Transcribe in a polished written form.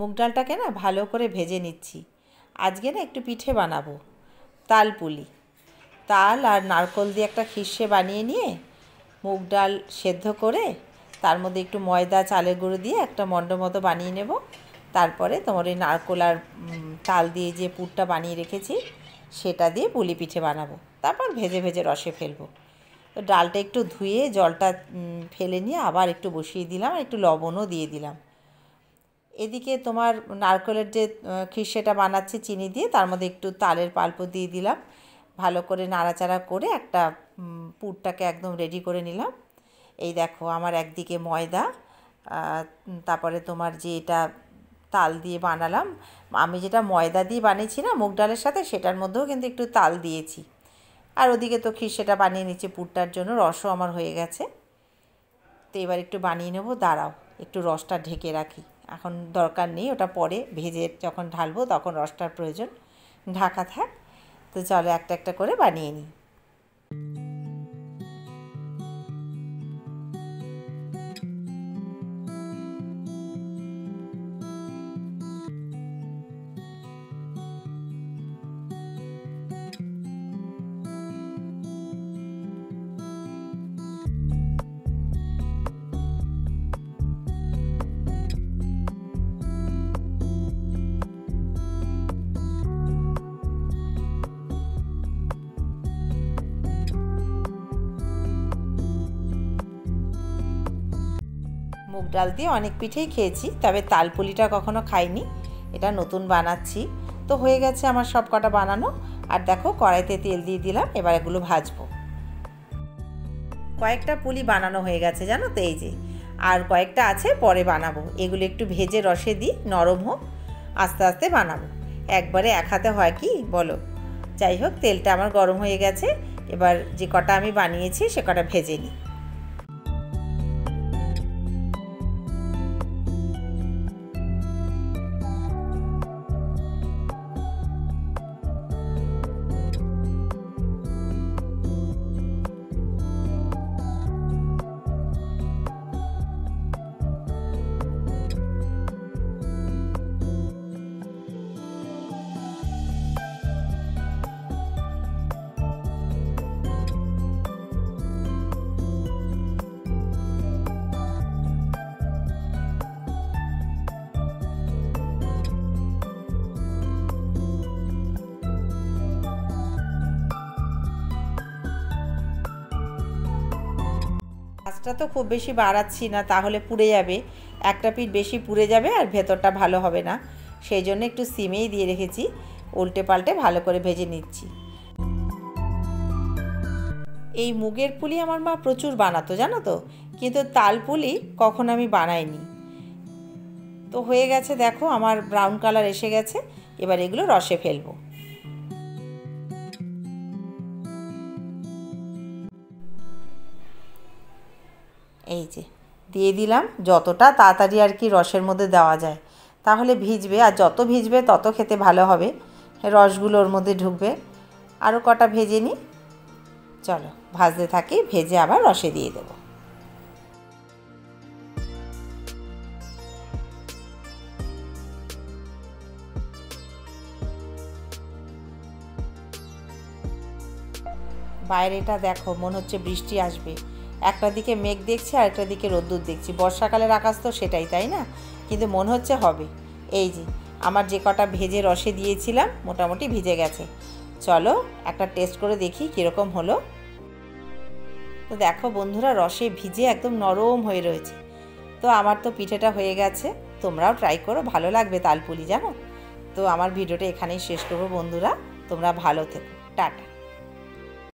মুগ ডালটাকে না ভালো করে ভেজে নিচ্ছি। আজকে না একটু পিঠে বানাবো, তাল পুলি। তাল আর নারকেল দিয়ে একটা খিরশে বানিয়ে নিয়ে মুগ ডাল সেদ্ধ করে তার মধ্যে একটু ময়দা চালের গুঁড়ো দিয়ে একটা মণ্ড মতো বানিয়ে নেব। তারপরে তোমার এই নারকেল আর তাল দিয়ে যে পুরটা বানিয়ে রেখেছি সেটা দিয়ে পুলি পিঠে বানাবো। তারপর ভেজে ভেজে রসে ফেলবো। তো ডালটা একটু ধুয়ে জলটা ফেলে নিয়ে আবার একটু বসিয়ে দিলাম, আর একটু লবণও দিয়ে দিলাম। এদিকে তোমার নারকেলের যে খিরশেটা বানাচ্ছি চিনি দিয়ে, তার মধ্যে একটু তালের পাল্পও দিয়ে দিলাম। ভালো করে নাড়াচাড়া করে একটা পুরটাকে একদম রেডি করে নিলাম। এই দেখো আমার একদিকে ময়দা, তারপরে তোমার যে এটা তাল দিয়ে বানালাম, আমি যেটা ময়দা দিয়ে বানিয়েছি না মুগ ডালের সাথে, সেটার মধ্যেও কিন্তু একটু তাল দিয়েছি। আর ওদিকে তো খিরশেটা বানিয়ে নিচ্ছি পুরটার জন্য, রসও আমার হয়ে গেছে। তো এবার একটু বানিয়ে নেব, দাঁড়াও একটু রসটা ঢেকে রাখি, এখন দরকার নেই, ওটা পরে ভেজে যখন ঢালবো তখন রসটার প্রয়োজন, ঢাকা থাক। তো চলো একটা একটা করে বানিয়ে নিই। মুগ ডাল দিয়ে অনেক পিঠেই খেয়েছি, তবে তালপুলিটা কখনো খাইনি, এটা নতুন বানাচ্ছি। তো হয়ে গেছে আমার সব কটা বানানো। আর দেখো কড়াইতে তেল দিয়ে দিলাম, এবার এগুলো ভাজবো। কয়েকটা পুলি বানানো হয়ে গেছে জানো তো, এই যে আর কয়েকটা আছে পরে বানাবো। এগুলো একটু ভেজে রসে দিই, নরম হোক, আস্তে আস্তে বানাবো। একবারে এক হাতে হয় কি বলো। যাই হোক, তেলটা আমার গরম হয়ে গেছে, এবার যে কটা আমি বানিয়েছি সে কটা ভেজে নিই। আঁচটা তো খুব বেশি বাড়াচ্ছি না, তাহলে পুড়ে যাবে, একটা পিঠ বেশি পুড়ে যাবে আর ভেতরটা ভালো হবে না। সেই জন্য একটু সিমেই দিয়ে রেখেছি, উল্টে পাল্টে ভালো করে ভেজে নিচ্ছি। এই মুগের পুলি আমার মা প্রচুর বানাতো জানো তো, কিন্তু তাল পুলি কখনো আমি বানাইনি। তো হয়ে গেছে দেখো, আমার ব্রাউন কালার এসে গেছে, এবার এগুলো রসে ফেলবো। এই যে দিয়ে দিলাম, যতটা তাড়াতাড়ি আর কি রসের মধ্যে দেওয়া যায়, তাহলে ভিজবে, আর যত ভিজবে তত খেতে ভালো হবে, রসগুলো ওর মধ্যে ঢুকবে। আরও কটা ভেজে নিই, চলো ভাজতে থাকি, ভেজে আবার রসে দিয়ে দেবো। বাইরেটা দেখো, মনে হচ্ছে বৃষ্টি আসবে। একটা দিকে মেঘ দেখছি আর একটা দিকে রোদ্দুর দেখছি, বর্ষাকালের আকাশ তো সেটাই, তাই না? কিন্তু মনে হচ্ছে হবে। এই যে আমার যে কটা ভেজে রসে দিয়েছিলাম মোটামুটি ভিজে গেছে। চলো একটা টেস্ট করে দেখি কীরকম হলো। তো দেখো বন্ধুরা, রসে ভিজে একদম নরম হয়ে রয়েছে। তো আমার তো পিঠেটা হয়ে গেছে, তোমরাও ট্রাই করো, ভালো লাগবে তালপুলি জানো। তো আমার ভিডিওটা এখানেই শেষ করবো বন্ধুরা, তোমরা ভালো থেকো, টাটা।